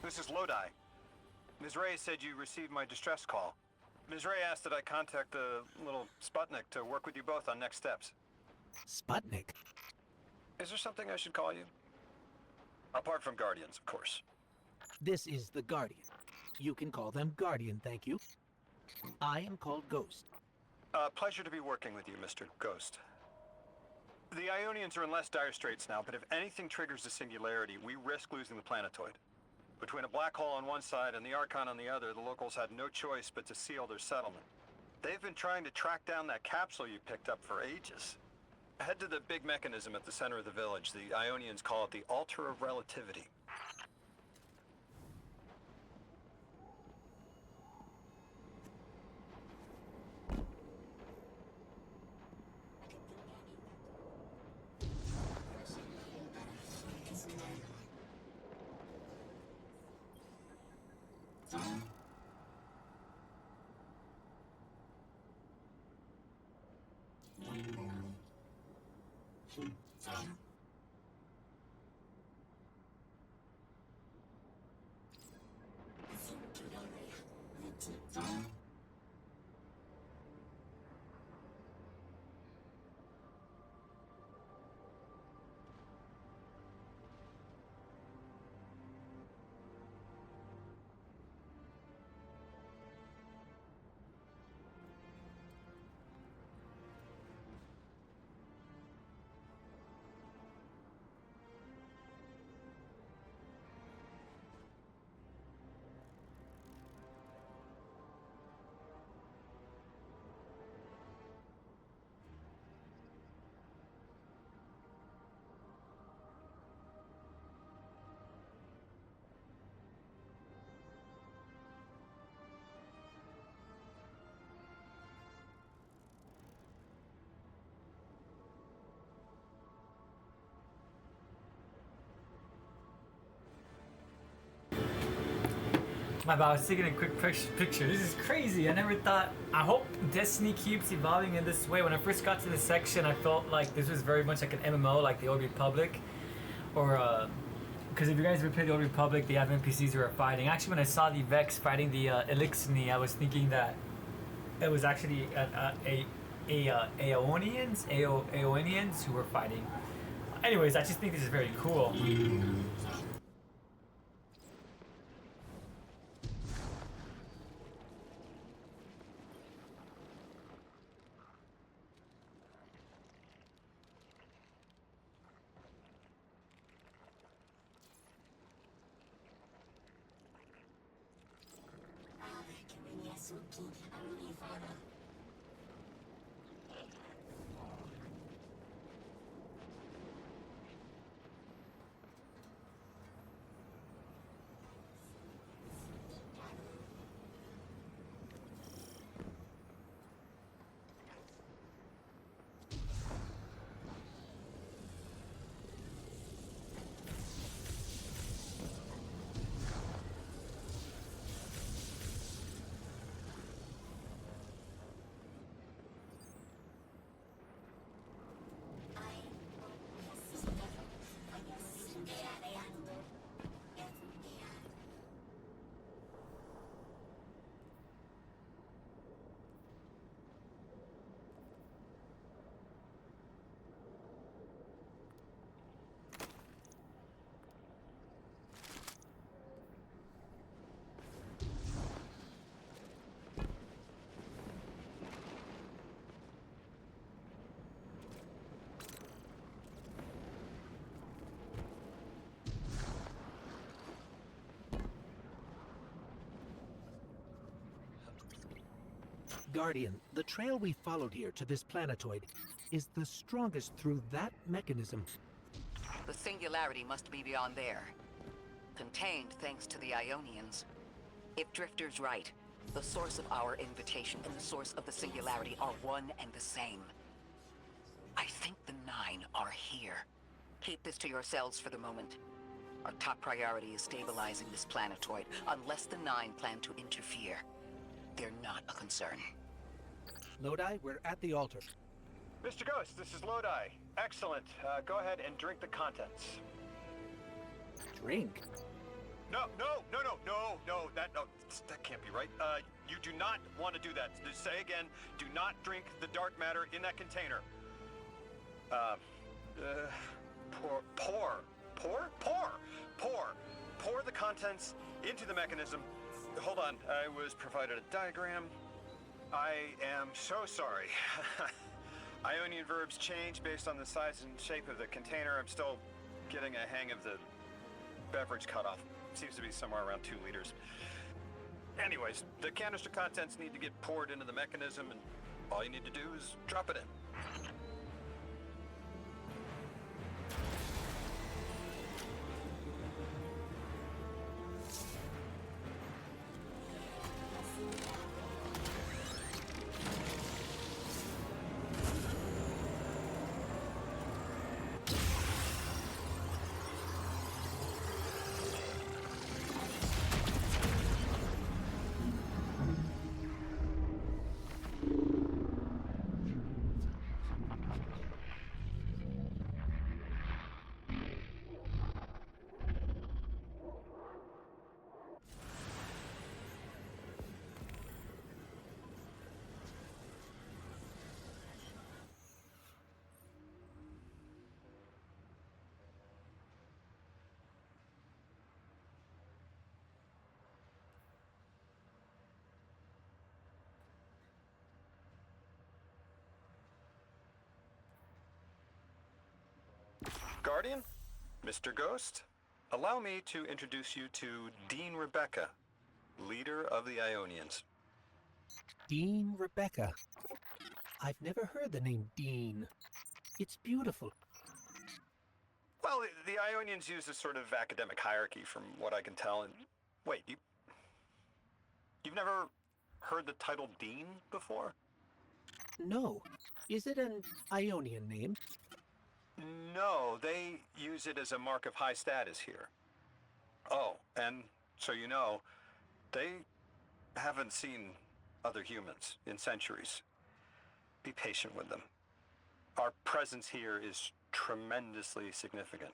This is Lodi. Ms. Ray said you received my distress call. Ms. Ray asked that I contact the little Sputnik to work with you both on next steps. Sputnik? Is there something I should call you? Apart from Guardians, of course. This is the Guardian. You can call them Guardian, thank you. I am called Ghost. Pleasure to be working with you, Mr. Ghost. The Ionians are in less dire straits now, but if anything triggers the singularity, we risk losing the planetoid. Between a black hole on one side and the Archon on the other, the locals had no choice but to seal their settlement. They've been trying to track down that capsule you picked up for ages. Head to the big mechanism at the center of the village. The Ionians call it the Altar of Relativity. My bad, I was taking a quick picture. This is crazy. I never thought. I hope Destiny keeps evolving in this way. When I first got to this section, I felt like this was very much like an MMO, like the Old Republic. Or, because if you guys ever played the Old Republic, they have NPCs who are fighting. Actually, when I saw the Vex fighting the Elixni, I was thinking that it was actually Aeonians who were fighting. Anyways, I just think this is very cool. Guardian, the trail we followed here to this planetoid is the strongest through that mechanism. The singularity must be beyond there. Contained thanks to the Ionians. If Drifter's right, the source of our invitation and the source of the singularity are one and the same. I think the Nine are here. Keep this to yourselves for the moment. Our top priority is stabilizing this planetoid, unless the Nine plan to interfere. They're not a concern. Lodi, we're at the altar. Mr. Ghost, this is Lodi. Excellent. Go ahead and drink the contents. Drink? That can't be right. You do not want to do that. Say again, do not drink the dark matter in that container. Pour the contents into the mechanism. Hold on, I was provided a diagram. I am so sorry. Ionian verbs change based on the size and shape of the container. I'm still getting a hang of the beverage cutoff. Seems to be somewhere around 2 liters. Anyways, the canister contents need to get poured into the mechanism, and all you need to do is drop it in. Guardian, Mr. Ghost, allow me to introduce you to Dean Rebecca, leader of the Ionians. Dean Rebecca. I've never heard the name Dean. It's beautiful. Well, the Ionians use a sort of academic hierarchy from what I can tell. And wait, you've never heard the title Dean before? No. Is it an Ionian name? No, they use it as a mark of high status here. Oh, and so you know, they haven't seen other humans in centuries. Be patient with them. Our presence here is tremendously significant.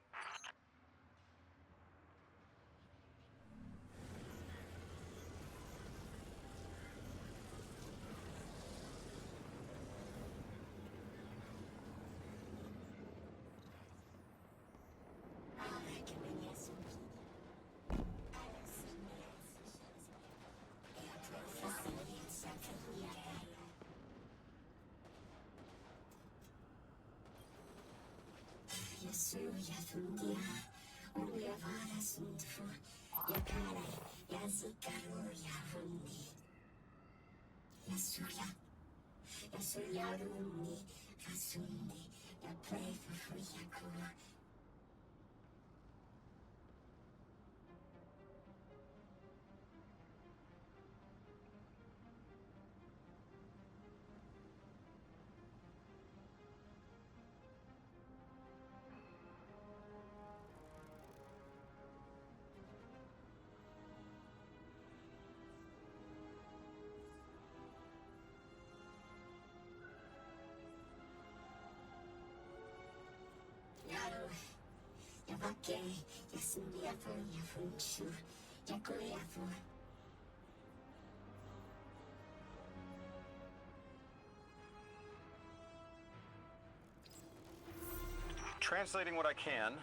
Translating what I can,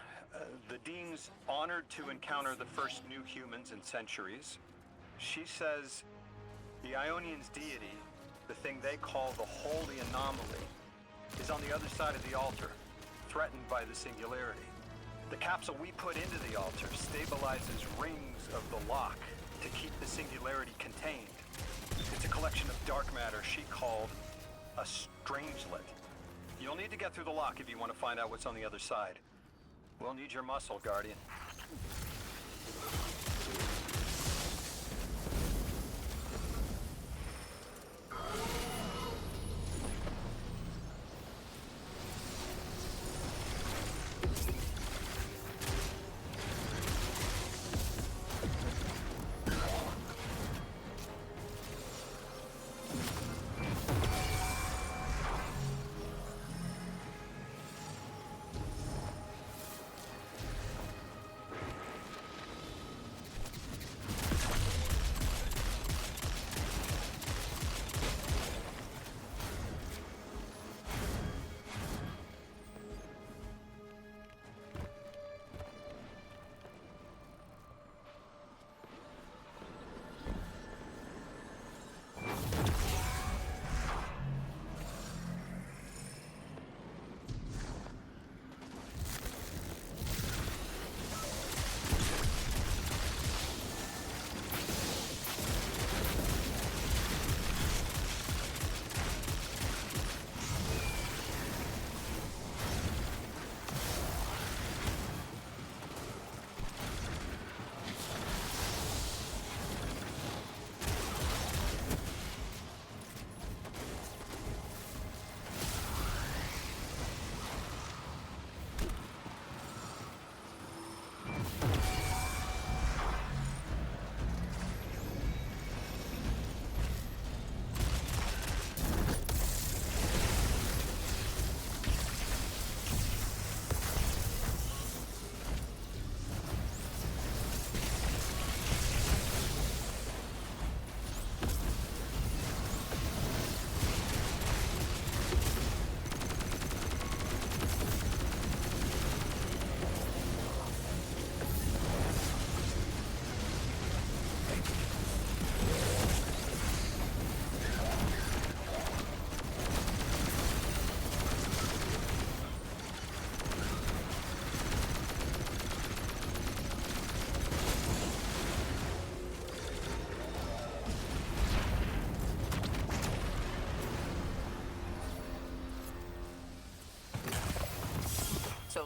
the Dean's honored to encounter the first new humans in centuries. She says the Ionians' deity, the thing they call the Holy Anomaly, is on the other side of the altar, threatened by the Singularity. The capsule we put into the altar stabilizes rings of the lock to keep the Singularity contained. It's a collection of dark matter she called a Strangelet. You'll need to get through the lock if you want to find out what's on the other side. We'll need your muscle, Guardian.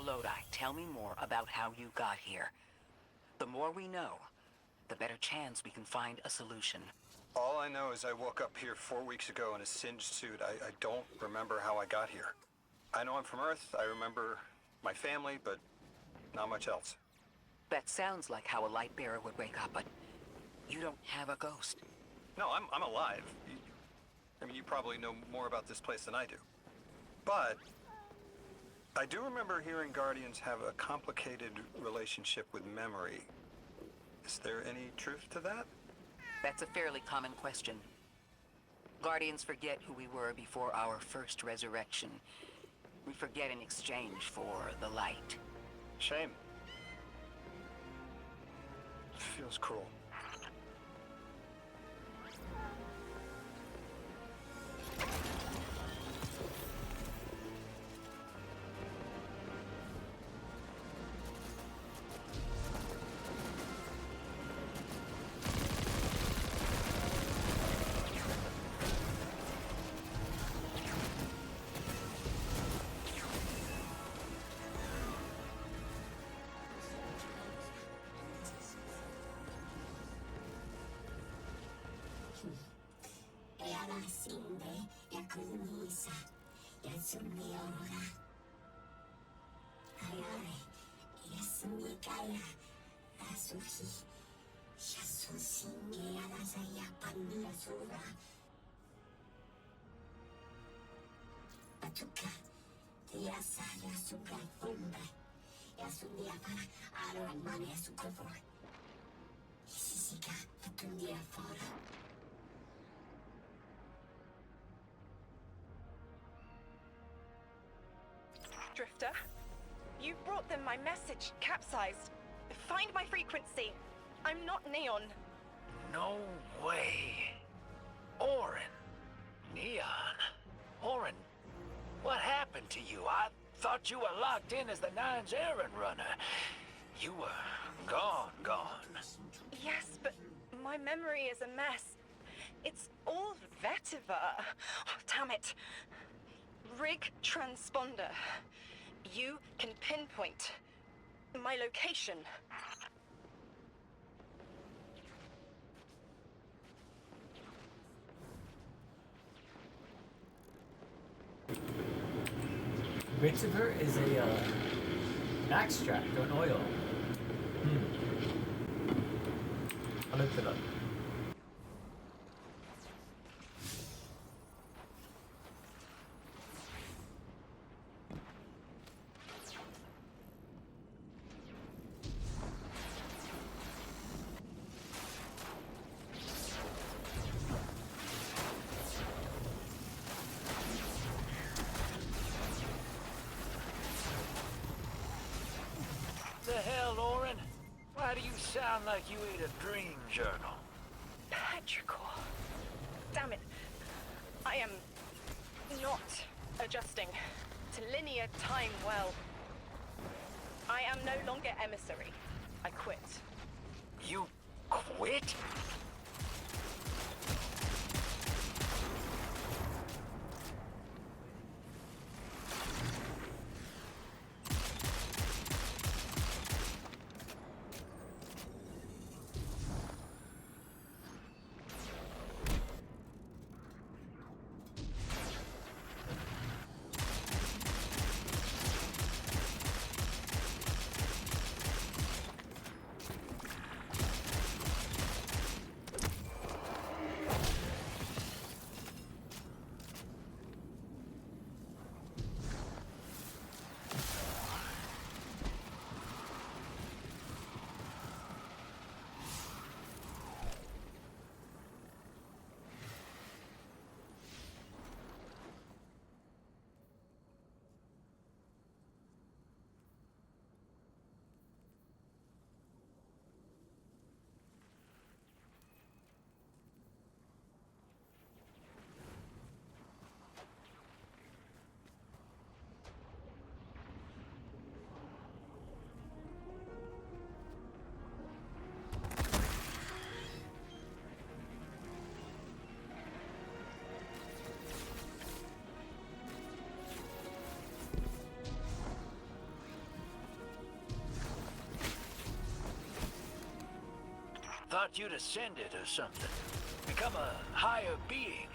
Lodi, tell me more about how you got here. The more we know, the better chance we can find a solution. All I know is I woke up here 4 weeks ago in a singed suit. I don't remember how I got here. I know I'm from Earth. I remember my family, but not much else. That sounds like how a light bearer would wake up, but you don't have a ghost. No, I'm alive. You probably know more about this place than I do. But I do remember hearing Guardians have a complicated relationship with memory. Is there any truth to that? That's a fairly common question. Guardians forget who we were before our first resurrection. We forget in exchange for the light. Shame. Feels cruel. Drifter, you brought them my message, capsized. Find my frequency. I'm not Neon. No way. Orin. Neon. Orin, what happened to you? I thought you were locked in as the Nine's errand runner. You were gone. Yes, but my memory is a mess. It's all vetiver. Oh, damn it. Rig transponder. You can pinpoint my location. Vetiver is an extract or an oil. I looked it up. The hell, Orin? Why do you sound like you ate a dream journal? Petrichor. Damn it. I am not adjusting to linear time well. I am no longer emissary. I quit. You quit? thought you'd ascended or something. Become a higher being.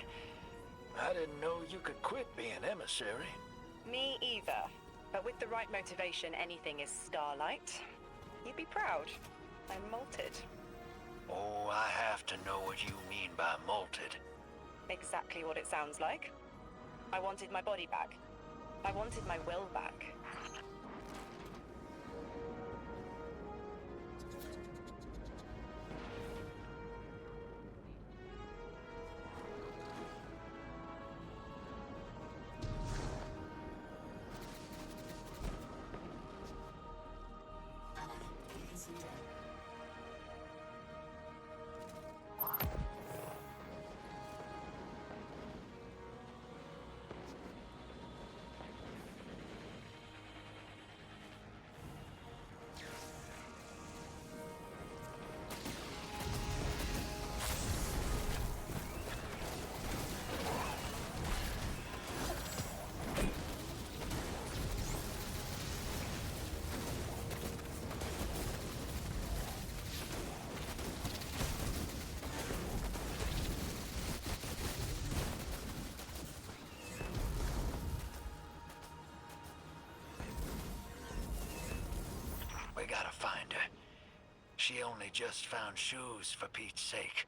I didn't know you could quit being emissary. Me either. But with the right motivation, anything is Starlight. You'd be proud. I'm malted. Oh, I have to know what you mean by malted. Exactly what it sounds like. I wanted my body back. I wanted my will back. We gotta find her. She only just found shoes, for Pete's sake.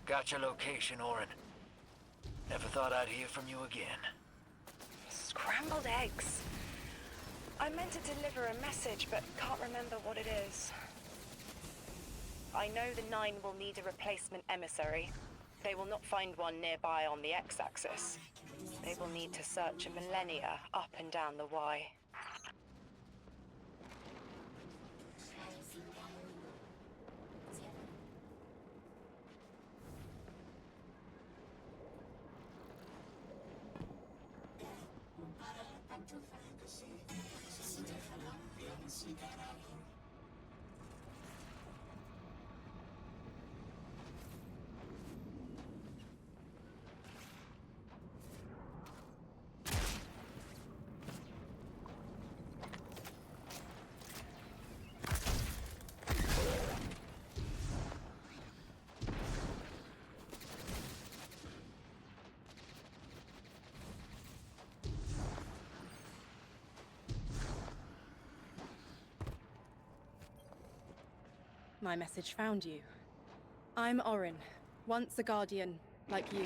Got your location, Orin. Never thought I'd hear from you again. Scrambled eggs. I meant to deliver a message, but can't remember what it is. I know the Nine will need a replacement emissary. They will not find one nearby on the X-axis. They will need to search a millennia up and down the Y. My message found you. I'm Orin, once a Guardian, like you.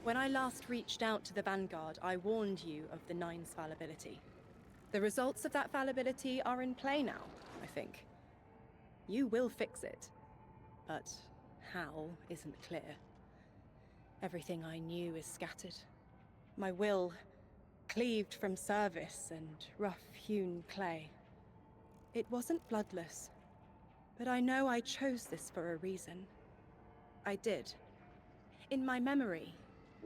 When I last reached out to the Vanguard, I warned you of the Nine's fallibility. The results of that fallibility are in play now, I think. You will fix it. But how isn't clear. Everything I knew is scattered. My will, cleaved from service and rough-hewn clay. It wasn't bloodless. But I know I chose this for a reason. I did. In my memory,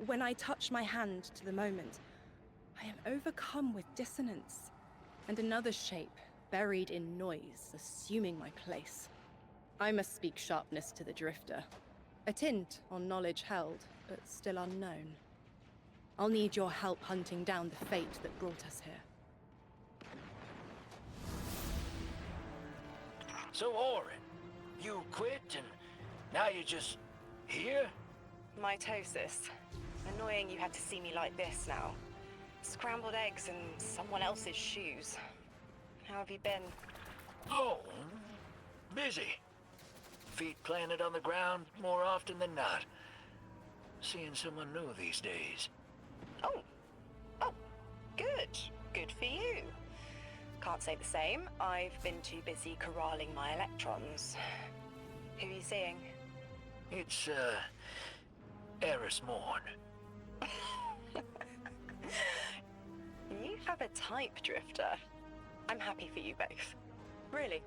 when I touch my hand to the moment, I am overcome with dissonance, and another shape, buried in noise, assuming my place. I must speak sharpness to the Drifter. A tint on knowledge held, but still unknown. I'll need your help hunting down the fate that brought us here. So, Orin, you quit and now you're just here? Mitosis. Annoying you had to see me like this now. Scrambled eggs and someone else's shoes. How have you been? Oh, busy. Feet planted on the ground more often than not. Seeing someone new these days. Oh, good. Good for you. Can't say the same. I've been too busy corralling my electrons. Who are you seeing? It's, Eris Morn. You have a type, Drifter. I'm happy for you both. Really.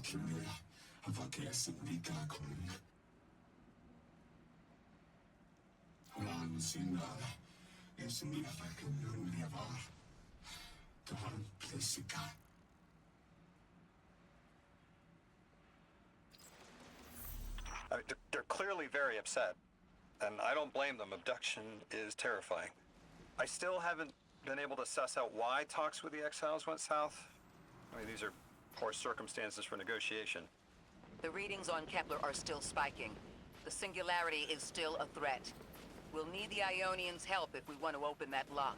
Security, Avakes Nikakun. Ran Sinar, Esnifakun Levar, Tahan Plessica. They're clearly very upset, and I don't blame them. Abduction is terrifying. I still haven't been able to suss out why talks with the exiles went south. I mean, these are poor circumstances for negotiation. The readings on Kepler are still spiking. The Singularity is still a threat. We'll need the Ionians' help if we want to open that lock.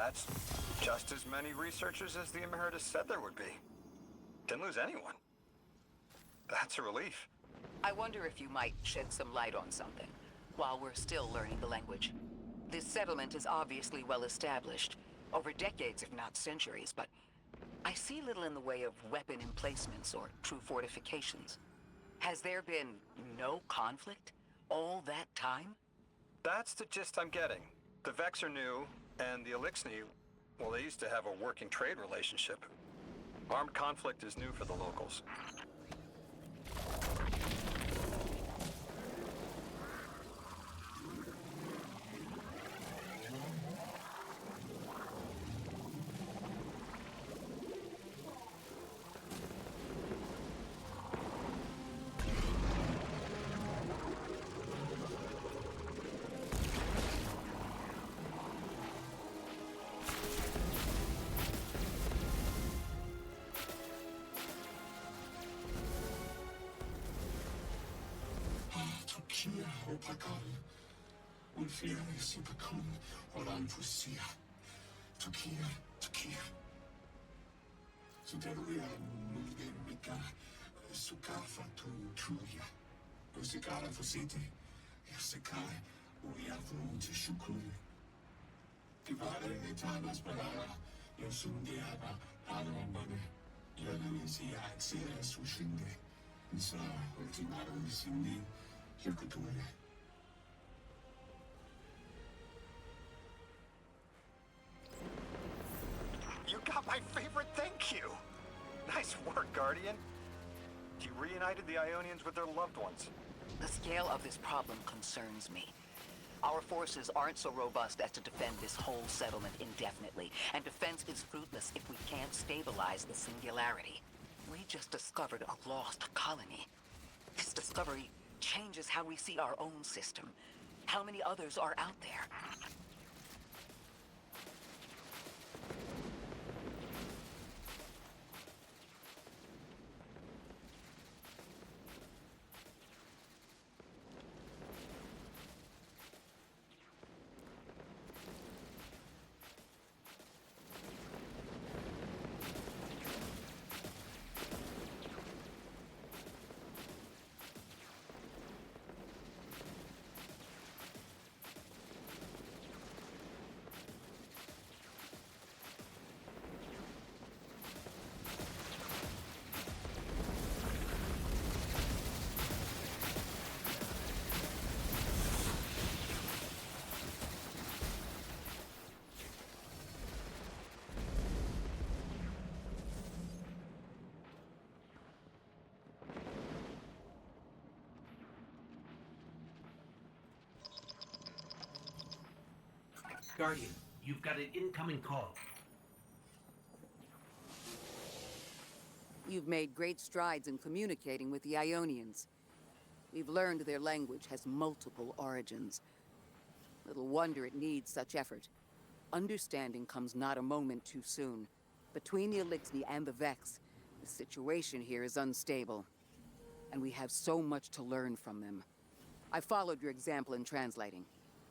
That's just as many researchers as the Emeritus said there would be. Didn't lose anyone. That's a relief. I wonder if you might shed some light on something while we're still learning the language. This settlement is obviously well established, over decades if not centuries, but I see little in the way of weapon emplacements or true fortifications. Has there been no conflict all that time? That's the gist I'm getting. The Vex are new, and the Elixni, well, they used to have a working trade relationship. Armed conflict is new for the locals. Turkiya Opakal. Ulfere Sipakun. Olan Fusia. Turkiya. Suderuya Mika. Sukafa Tuya. Usikara Fusiti. Yasakai. Uyavu Tishukun. Divare Etanas Balala. Yosundiaba. Alomane. Yaluisia Axia Sushinde. Nisa Ultimatum Sindi. Yakutule. You got my favorite thank you! Nice work, Guardian. You reunited the Ionians with their loved ones. The scale of this problem concerns me. Our forces aren't so robust as to defend this whole settlement indefinitely, and defense is fruitless if we can't stabilize the Singularity. We just discovered a lost colony. This discovery changes how we see our own system. How many others are out there? Guardian, you've got an incoming call. You've made great strides in communicating with the Ionians. We've learned their language has multiple origins. Little wonder it needs such effort. Understanding comes not a moment too soon. Between the Elixni and the Vex, the situation here is unstable. And we have so much to learn from them. I followed your example in translating.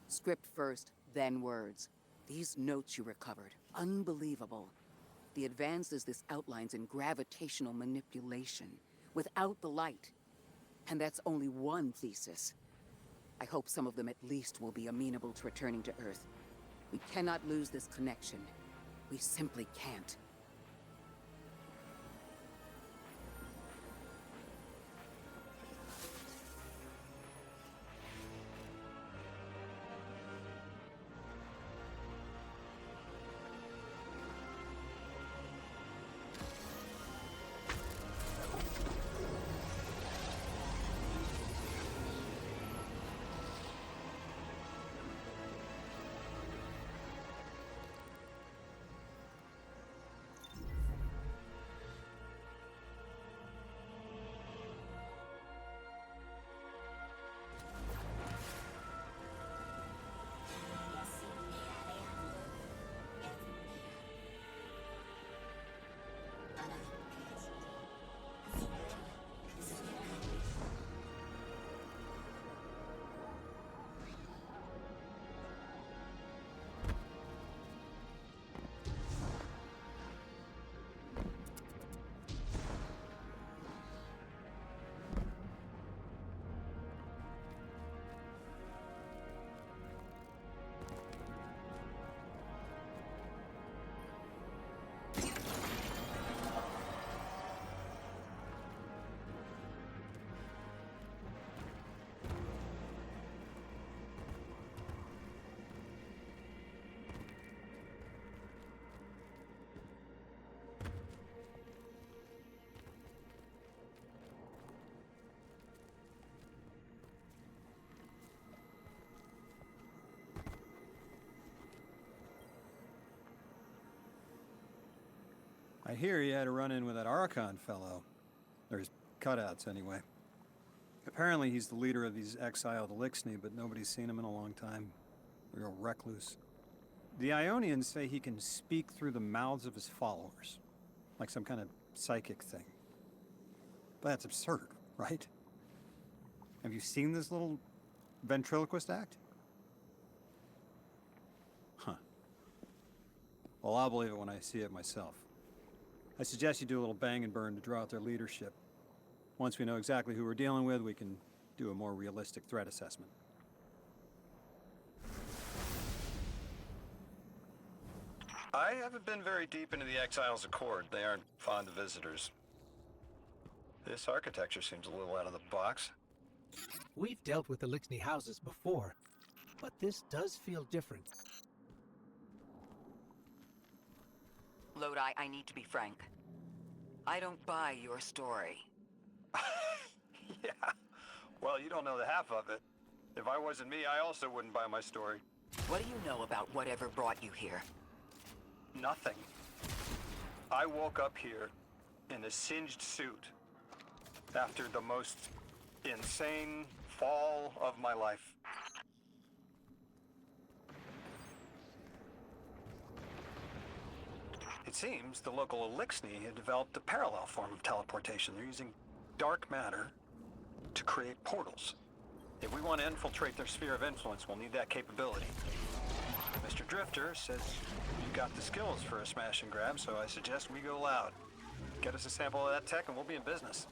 Script first, then words. These notes you recovered, unbelievable. The advances this outlines in gravitational manipulation, without the light. And that's only one thesis. I hope some of them at least will be amenable to returning to Earth. We cannot lose this connection. We simply can't. I hear you had a run-in with that Archon fellow. Or his cutouts, anyway. Apparently he's the leader of these exiled Elixni, but nobody's seen him in a long time. Real recluse. The Ionians say he can speak through the mouths of his followers. Like some kind of psychic thing. But that's absurd, right? Have you seen this little ventriloquist act? Huh. Well, I'll believe it when I see it myself. I suggest you do a little bang and burn to draw out their leadership. Once we know exactly who we're dealing with, we can do a more realistic threat assessment. I haven't been very deep into the Exiles Accord. They aren't fond of visitors. This architecture seems a little out of the box. We've dealt with Elixni houses before, but this does feel different. Lodi, I need to be frank. I don't buy your story. Yeah. Well, you don't know the half of it. If I wasn't me, I also wouldn't buy my story. What do you know about whatever brought you here? Nothing. I woke up here in a singed suit after the most insane fall of my life. It seems the local Elixni had developed a parallel form of teleportation. They're using dark matter to create portals. If we want to infiltrate their sphere of influence, we'll need that capability. Mr. Drifter says you've got the skills for a smash and grab, so I suggest we go loud. Get us a sample of that tech and we'll be in business.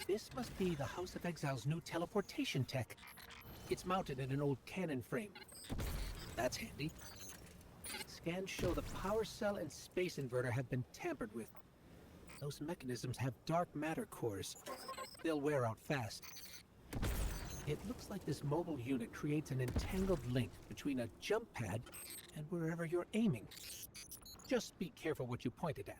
This must be the House of Exile's new teleportation tech. It's mounted in an old cannon frame. That's handy. Scans show the power cell and space inverter have been tampered with. Those mechanisms have dark matter cores. They'll wear out fast. It looks like this mobile unit creates an entangled link between a jump pad and wherever you're aiming. Just be careful what you pointed at.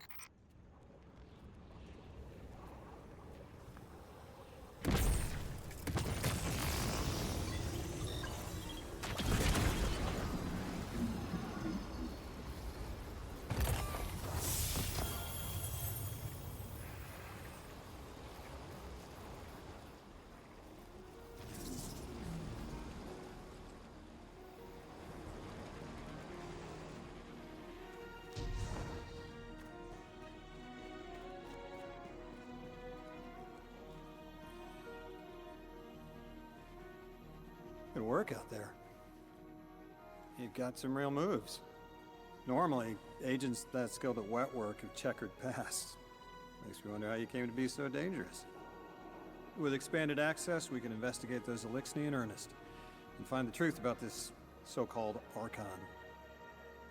Good work out there. You've got some real moves. Normally, agents that skilled at wet work have checkered past. Makes me wonder how you came to be so dangerous. With expanded access, we can investigate those Elixni in earnest and find the truth about this so-called Archon.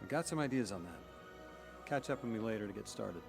I've got some ideas on that. Catch up with me later to get started.